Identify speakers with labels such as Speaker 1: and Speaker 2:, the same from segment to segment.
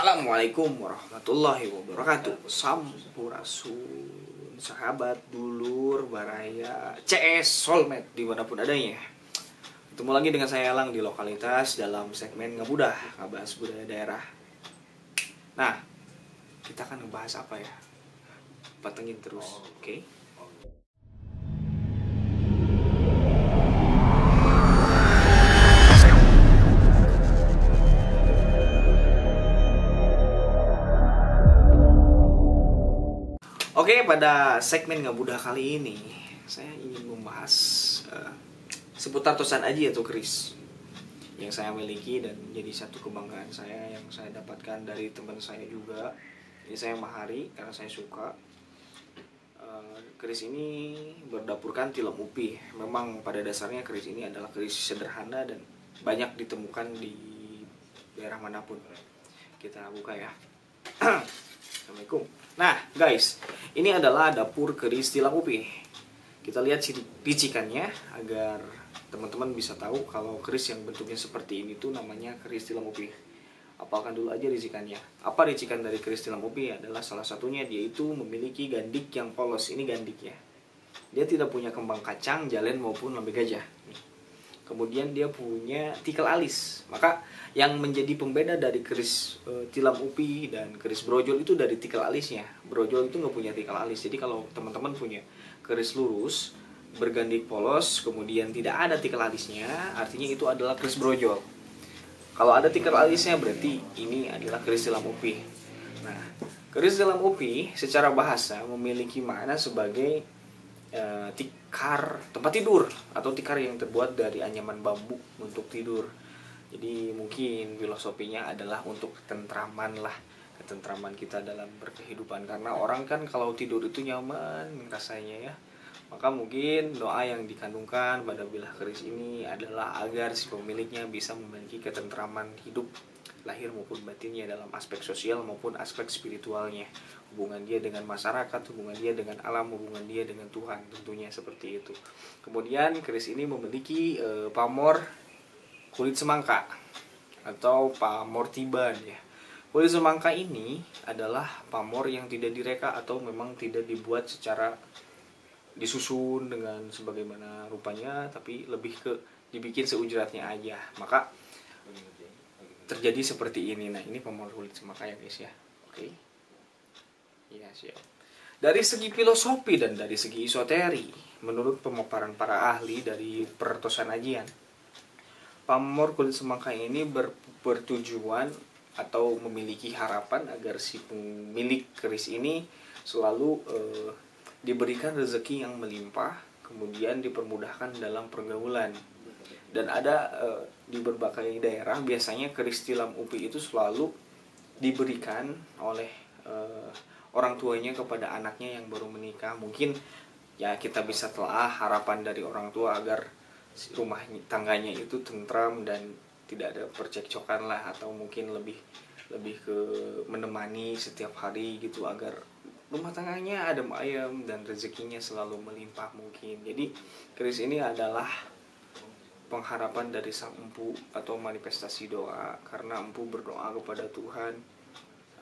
Speaker 1: Assalamualaikum warahmatullahi wabarakatuh. Sampurasun, sahabat, dulur, baraya, CS, soulmate, dimanapun adanya. Ketemu lagi dengan saya Elang di lokalitas dalam segmen Ngebudah, ngebahas budaya daerah. Nah, kita akan ngebahas apa ya? Patengin terus, oke? Oke, pada segmen Ngebudah kali ini saya ingin membahas seputar tosan aji atau keris yang saya miliki dan jadi satu kebanggaan saya yang saya dapatkan dari teman saya juga. Ini saya mahari karena saya suka. Keris ini berdapurkan tilam upi. Memang pada dasarnya keris ini adalah keris sederhana dan banyak ditemukan di daerah manapun. Kita buka ya. Assalamualaikum. Nah guys, ini adalah dapur keris tilam upi. Kita lihat ricikannya agar teman-teman bisa tahu kalau keris yang bentuknya seperti ini tuh namanya keris tilam upi. Apalkan dulu aja ricikannya. Apa ricikan dari keris tilam upi? Adalah salah satunya dia itu memiliki gandik yang polos. Ini gandiknya. Dia tidak punya kembang kacang, jalen maupun lambe gajah. Kemudian dia punya tikal alis. Maka yang menjadi pembeda dari keris tilam upi dan keris brojol itu dari tikal alisnya. Brojol itu nggak punya tikal alis. Jadi kalau teman-teman punya keris lurus bergandik polos kemudian tidak ada tikal alisnya, artinya itu adalah keris brojol. Kalau ada tikal alisnya berarti ini adalah keris tilam upi. Nah, keris tilam upi secara bahasa memiliki makna sebagai tikar tempat tidur atau tikar yang terbuat dari anyaman bambu untuk tidur. Jadi mungkin filosofinya adalah untuk ketentraman lah, ketentraman kita dalam berkehidupan, karena orang kan kalau tidur itu nyaman rasanya ya. Maka mungkin doa yang dikandungkan pada bilah keris ini adalah agar si pemiliknya bisa memiliki ketentraman hidup lahir maupun batinnya dalam aspek sosial maupun aspek spiritualnya. Hubungan dia dengan masyarakat, hubungan dia dengan alam, hubungan dia dengan Tuhan, tentunya seperti itu. Kemudian keris ini memiliki pamor kulit semangka atau pamor tiban ya. Kulit semangka ini adalah pamor yang tidak direka atau memang tidak dibuat secara disusun dengan sebagaimana rupanya, tapi lebih ke dibikin seujratnya aja. Maka terjadi seperti ini. Nah, ini pamor kulit semangka ya guys ya. Oke. Ya, siap. Dari segi filosofi dan dari segi esoteri, menurut pemaparan para ahli dari pertosan ajian, pamor kulit semangka ini bertujuan atau memiliki harapan agar si pemilik keris ini selalu diberikan rezeki yang melimpah, kemudian dipermudahkan dalam pergaulan. Dan ada di berbagai daerah biasanya keris tilam upi itu selalu diberikan oleh orang tuanya kepada anaknya yang baru menikah. Mungkin ya kita bisa telah harapan dari orang tua agar rumah tangganya itu tentram dan tidak ada percekcokan lah, atau mungkin lebih ke menemani setiap hari gitu agar rumah tangganya adem ayem dan rezekinya selalu melimpah mungkin. Jadi keris ini adalah pengharapan dari sang empu atau manifestasi doa, karena empu berdoa kepada Tuhan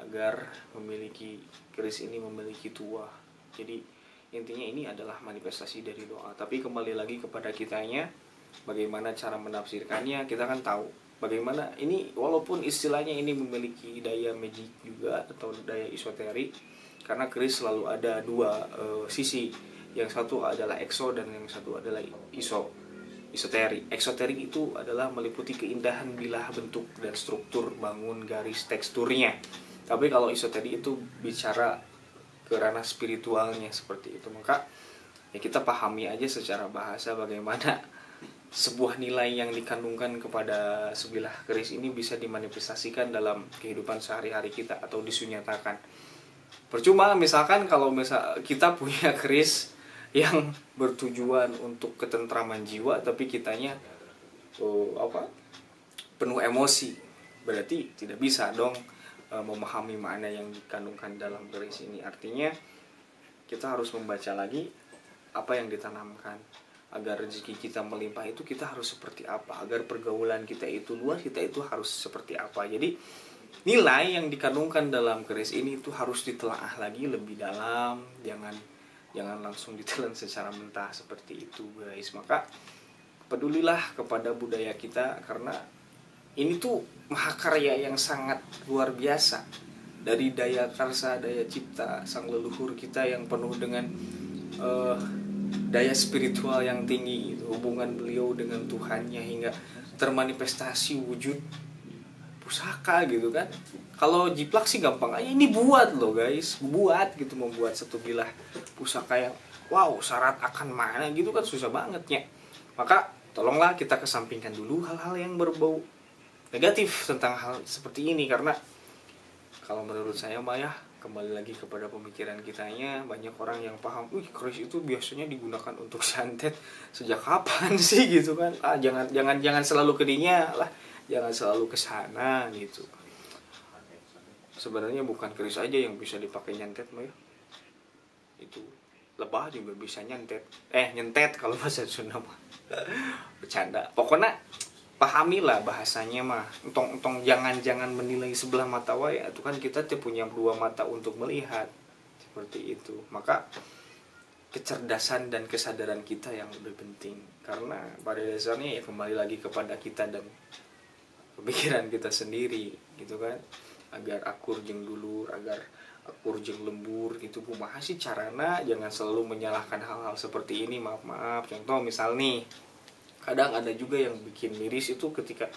Speaker 1: agar keris ini memiliki tua. Jadi intinya ini adalah manifestasi dari doa. Tapi kembali lagi kepada kitanya, bagaimana cara menafsirkannya. Kita kan tahu bagaimana ini, walaupun istilahnya ini memiliki daya magic juga atau daya esoteri, karena keris selalu ada dua sisi. Yang satu adalah ekso dan yang satu adalah esoteri. Eksoterik itu adalah meliputi keindahan bilah bentuk dan struktur bangun garis teksturnya. Tapi kalau esoteri itu bicara ke ranah spiritualnya seperti itu. Maka ya kita pahami aja secara bahasa bagaimana sebuah nilai yang dikandungkan kepada sebilah keris ini bisa dimanifestasikan dalam kehidupan sehari-hari kita atau disunyatakan. Percuma misalkan kalau kita punya keris yang bertujuan untuk ketentraman jiwa tapi kitanya penuh emosi, berarti tidak bisa dong memahami makna yang dikandungkan dalam keris ini. Artinya kita harus membaca lagi apa yang ditanamkan agar rezeki kita melimpah itu kita harus seperti apa, agar pergaulan kita itu luas kita itu harus seperti apa. Jadi nilai yang dikandungkan dalam keris ini itu harus ditelaah lagi lebih dalam, jangan langsung ditelan secara mentah seperti itu guys. Maka pedulilah kepada budaya kita, karena ini tuh mahakarya yang sangat luar biasa, dari daya karsa, daya cipta sang leluhur kita yang penuh dengan daya spiritual yang tinggi, hubungan beliau dengan Tuhannya hingga termanifestasi wujud pusaka gitu kan. Kalau jiplak sih gampang aja, ini buat loh guys, membuat satu bilah pusaka yang wow syarat akan mana gitu kan susah banget ya. Maka tolonglah kita kesampingkan dulu hal-hal yang berbau negatif tentang hal seperti ini, karena kalau menurut saya mah ya, kembali lagi kepada pemikiran kitanya, banyak orang yang paham, keris itu biasanya digunakan untuk santet. Sejak kapan sih gitu kan? Jangan selalu ke dinya lah, jangan selalu ke sana gitu. Sebenarnya bukan keris aja yang bisa dipakai nyantet mah ya. Itu lebah juga bisa nyantet. Nyentet kalau bahasa Sunda mah. Bercanda. Pokoknya pahamilah bahasanya mah. Entong jangan menilai sebelah mata wae, itu kan kita punya dua mata untuk melihat. Seperti itu. Maka kecerdasan dan kesadaran kita yang lebih penting, karena pada dasarnya ya kembali lagi kepada kita dan pemikiran kita sendiri gitu kan. Agar akur jeung dulur, agar akur jeung lembur gitu. Kumaha sih carana, jangan selalu menyalahkan hal-hal seperti ini. Maaf. Contoh misal nih, kadang ada juga yang bikin miris itu ketika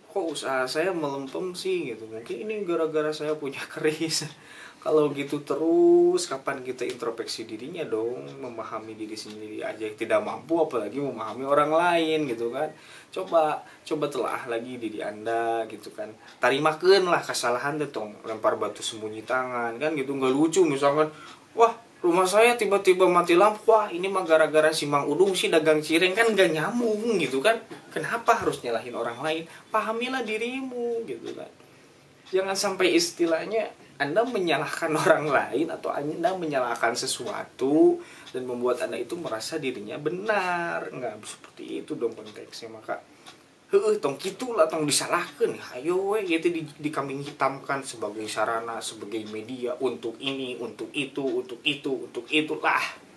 Speaker 1: kok usaha saya melempem sih gitu. Mungkin ini gara-gara saya punya keris. Kalau gitu terus, kapan kita introspeksi dirinya dong, memahami diri sendiri aja yang tidak mampu, apalagi memahami orang lain gitu kan. Coba telaah lagi diri Anda gitu kan. Tarimakeun lah kesalahan teh, tong lempar batu sembunyi tangan kan gitu, nggak lucu. Misalkan wah rumah saya tiba-tiba mati lampu, wah ini mah gara-gara si Mang Udung sih dagang cireng, kan gak nyambung gitu kan. Kenapa harus nyalahin orang lain? Pahamilah dirimu gitu kan. Jangan sampai istilahnya Anda menyalahkan orang lain atau Anda menyalahkan sesuatu dan membuat Anda itu merasa dirinya benar. Nggak seperti itu dong konteksnya. Maka tong kitulah tong disalahkan. Ayo we gitu dikambing hitamkan sebagai sarana, sebagai media untuk ini, untuk itu, untuk itulah.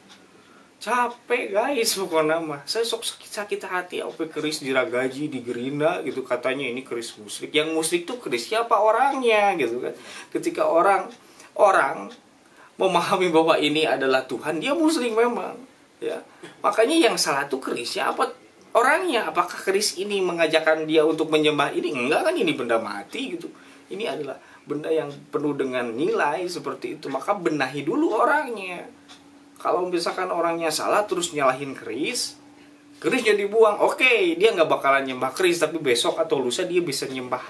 Speaker 1: Capek guys pokoknya mah. Saya sok sakit hati apa keris diragaji, digerinda gitu, katanya ini keris musyrik. Yang musyrik tuh keris siapa orangnya gitu kan. Ketika orang memahami bahwa ini adalah Tuhan, dia musyrik memang ya. Makanya yang salah tuh kerisnya apa orangnya. Apakah keris ini mengajarkan dia untuk menyembah ini? Enggak kan, ini benda mati gitu. Ini adalah benda yang penuh dengan nilai seperti itu. Maka benahi dulu orangnya. Kalau misalkan orangnya salah terus nyalahin kerisnya dibuang, oke, dia nggak bakalan nyembah keris, tapi besok atau lusa dia bisa nyembah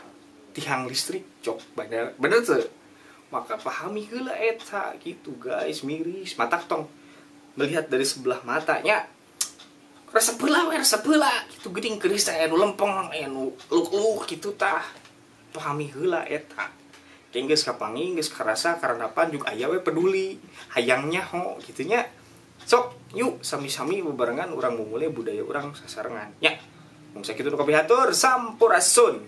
Speaker 1: tiang listrik, cok, bener tuh. Maka pahami heula eta gitu guys, miris, mata tong melihat dari sebelah matanya, rasa peula gitu, geuning keris aya nu lempeng, aya nu luk-luk gitu tah. Pahami heula eta. Geus kapangi, geus karasa karandapan juga aya we peduli hayangnya ho gitunya. Sok yuk sami-sami bebarengan urang memulai budaya urang sasarengan nya. Mung sakitu nu kapihatur sampurasun.